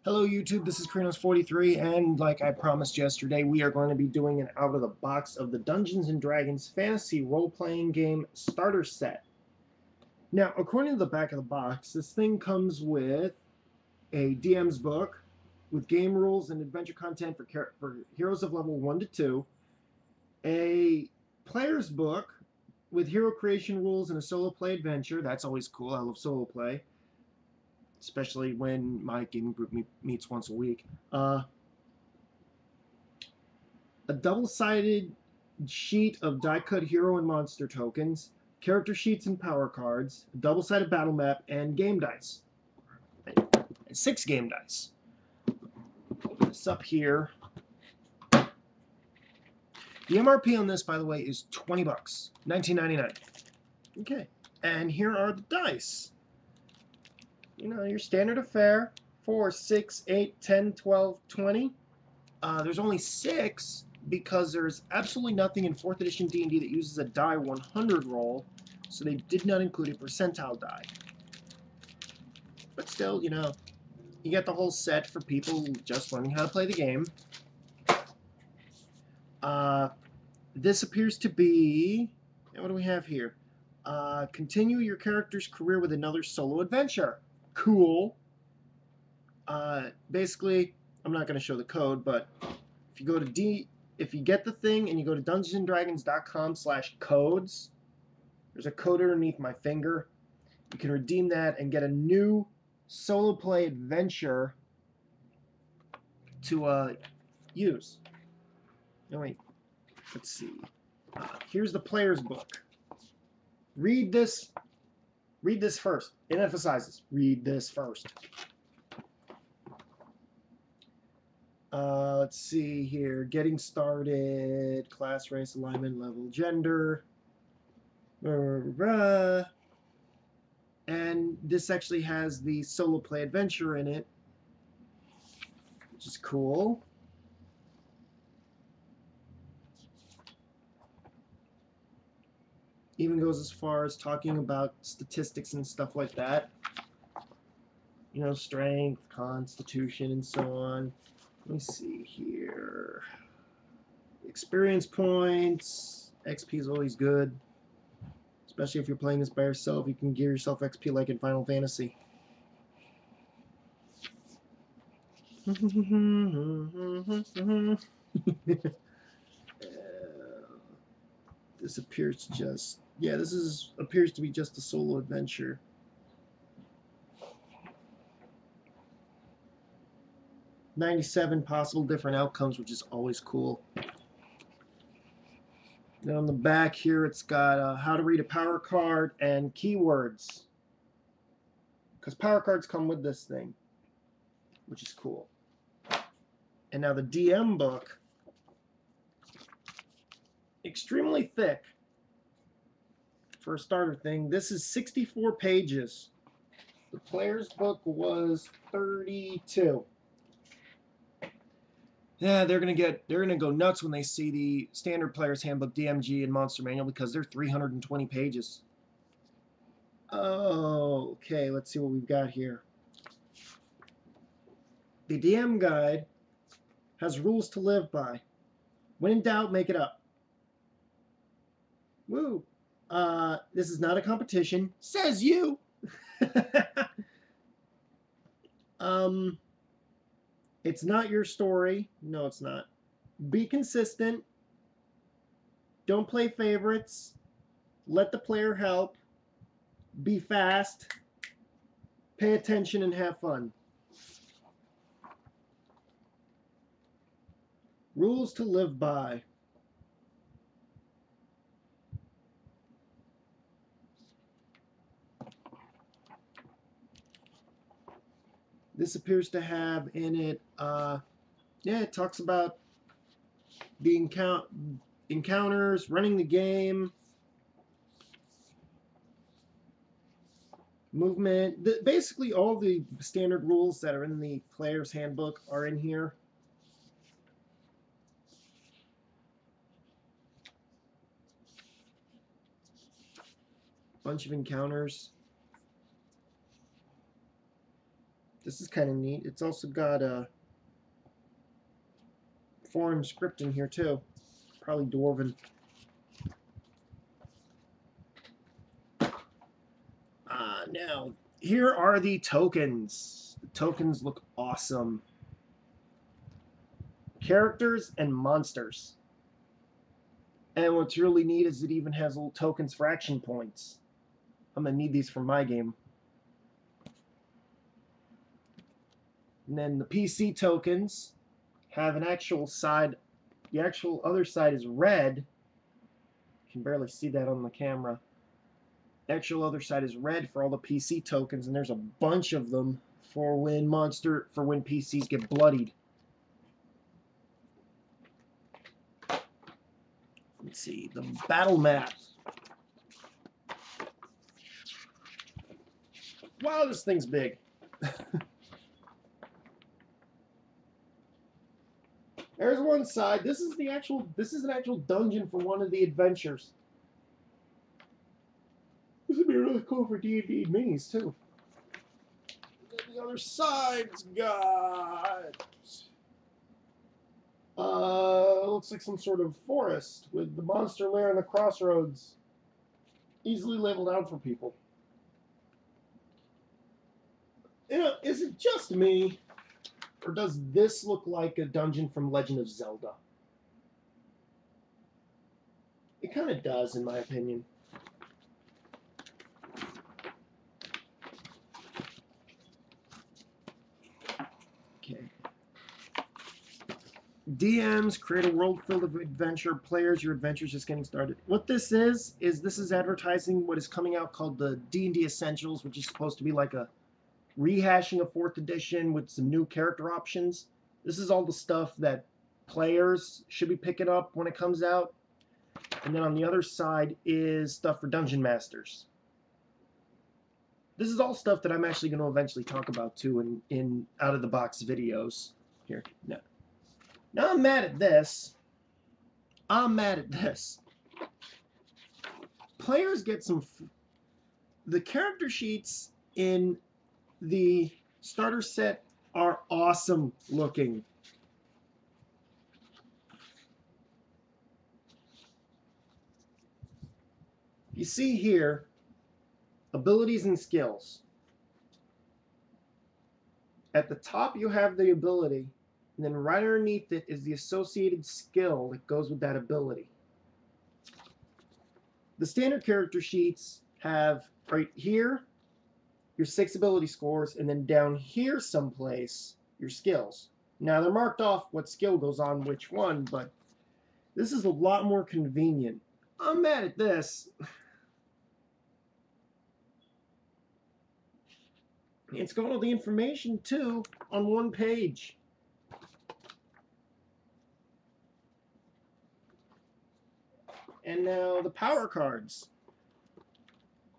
Hello YouTube, this is Krinos43, and like I promised yesterday, we are going to be doing an out of the box of the Dungeons & Dragons fantasy role-playing game starter set. Now, according to the back of the box, this thing comes with a DM's book with game rules and adventure content for heroes of level 1 to 2, a player's book with hero creation rules and a solo play adventure. That's always cool. I love solo play, especially when my gaming group meets once a week. A double-sided sheet of die-cut hero and monster tokens, character sheets and power cards, a double-sided battle map, and game dice. And 6 game dice. Open this up here. The MRP on this, by the way, is $20, $19.99. Okay, and here are the dice. You know, your standard affair, 4, 6, 8, 10, 12, 20. There's only 6 because there's absolutely nothing in 4th edition D&D that uses a die 100 roll, so they did not include a percentile die. But still, you know, you get the whole set for people just learning how to play the game. This appears to be... What do we have here? Continue your character's career with another solo adventure. Cool. Basically, I'm not going to show the code, but if you go to if you get the thing and you go to dungeonsanddragons.com/codes, there's a code underneath my finger. You can redeem that and get a new solo play adventure to use. No, wait. Let's see. Here's the player's book. Read this first. It emphasizes, read this first. Let's see here. Getting started. Class, race, alignment, level, gender. And this actually has the solo play adventure in it, which is cool. Even goes as far as talking about statistics and stuff like that. You know, strength, constitution, and so on. Let me see here. Experience points. XP is always good. Especially if you're playing this by yourself, you can give yourself XP like in Final Fantasy. This appears to just... Yeah, this appears to be just a solo adventure. "97 possible different outcomes," which is always cool. And on the back here, it's got how to read a power card and keywords. Because power cards come with this thing, which is cool. And now the DM book, extremely thick for a starter thing. This is 64 pages. The player's book was 32. Yeah, they're gonna go nuts when they see the standard player's handbook, DMG, and monster manual because they're 320 pages. Oh, okay, let's see what we've got here. The DM guide has rules to live by. When in doubt, make it up. Woo! This is not a competition, says you. It's not your story. No, it's not. Be consistent. Don't play favorites. Let the player help. Be fast. Pay attention and have fun. Rules to live by. This appears to have in it, yeah, it talks about the encounters, running the game, movement. Basically, all the standard rules that are in the player's handbook are in here. Bunch of encounters. This is kind of neat. It's also got a foreign script in here too. Probably Dwarven. Now, here are the tokens. The tokens look awesome. Characters and monsters. And what's really neat is it even has little tokens for action points. I'm going to need these for my game. And then the PC tokens have an actual side. The actual other side is red. You can barely see that on the camera. The actual other side is red for all the PC tokens, and there's a bunch of them for when PCs get bloodied. Let's see, the battle map. Wow, this thing's big. There's one side. This is an actual dungeon for one of the adventures. This would be really cool for D&D minis too. And then the other side's got looks like some sort of forest with the monster lair and the crossroads easily labeled out for people. You know, is it just me, or does this look like a dungeon from Legend of Zelda? It kind of does, in my opinion. Okay. DMs create a world filled with adventure. Players, your adventure's just getting started. What this is this is advertising what is coming out called the D&D Essentials, which is supposed to be like a rehashing of 4th edition with some new character options. This is all the stuff that players should be picking up when it comes out. And then on the other side is stuff for Dungeon Masters. This is all stuff that I'm actually going to eventually talk about too in out-of-the-box videos. Here, no. Now I'm mad at this. Players get the character sheets in the starter set are awesome looking. You see here, abilities and skills. At the top you have the ability, and then right underneath it is the associated skill that goes with that ability. The standard character sheets have right here your 6 ability scores, and then down here someplace your skills. Now they're marked off what skill goes on which one, but this is a lot more convenient. I'm mad at this. It's got all the information too on one page. And now the power cards.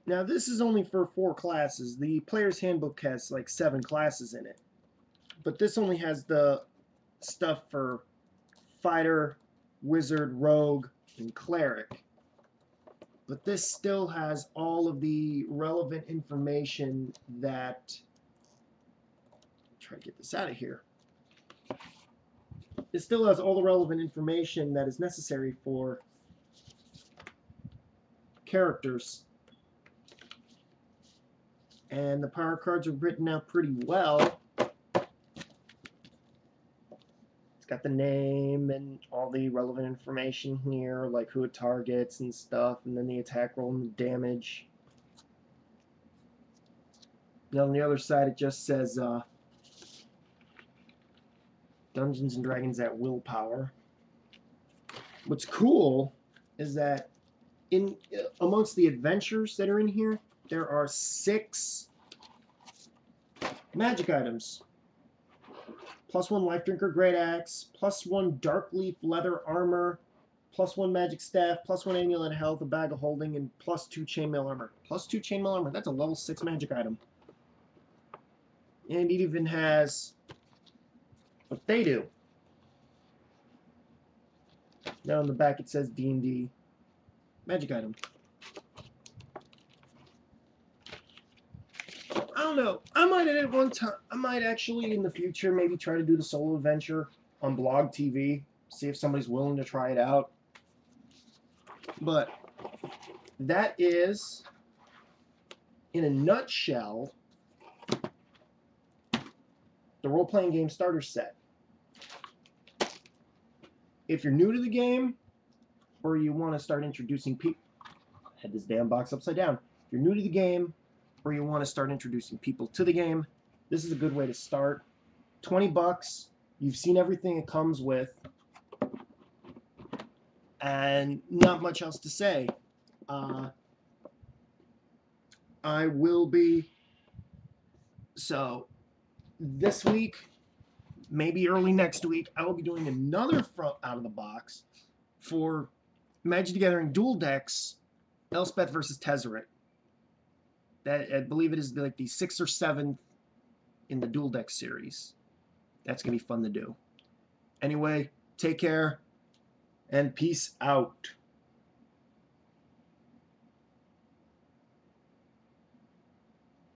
Now this is only for 4 classes. The player's handbook has like 7 classes in it. But this only has the stuff for fighter, wizard, rogue, and cleric. But this still has all of the relevant information that... Try to get this out of here. It still has all the relevant information that is necessary for characters. And the power cards are written out pretty well. It's got the name and all the relevant information here, like who it targets and stuff, and then the attack roll and the damage. And on the other side it just says Dungeons and Dragons at willpower. What's cool is that amongst the adventures that are in here, there are 6 magic items. +1 Life Drinker Great Axe, +1 Dark Leaf Leather Armor, +1 Magic Staff, +1 Amulet Health, a Bag of Holding, and +2 Chainmail Armor. +2 Chainmail Armor, that's a level 6 magic item. And it even has what they do. Now on the back it says D&D magic item. don't know. I might at one time. I might actually in the future maybe try to do the solo adventure on Blog TV. See if somebody's willing to try it out. But that is, in a nutshell, the role-playing game starter set. If you're new to the game, or you want to start introducing people, had this damn box upside down. If you're new to the game, or you want to start introducing people to the game, this is a good way to start. 20 bucks. You've seen everything it comes with, and not much else to say. I will be, so this week, maybe early next week, I will be doing another front out of the box for Magic the Gathering Dual Decks, Elspeth versus Tezzeret. That, I believe it is like the 6th or 7th in the Dual Deck series. That's going to be fun to do. Anyway, take care and peace out.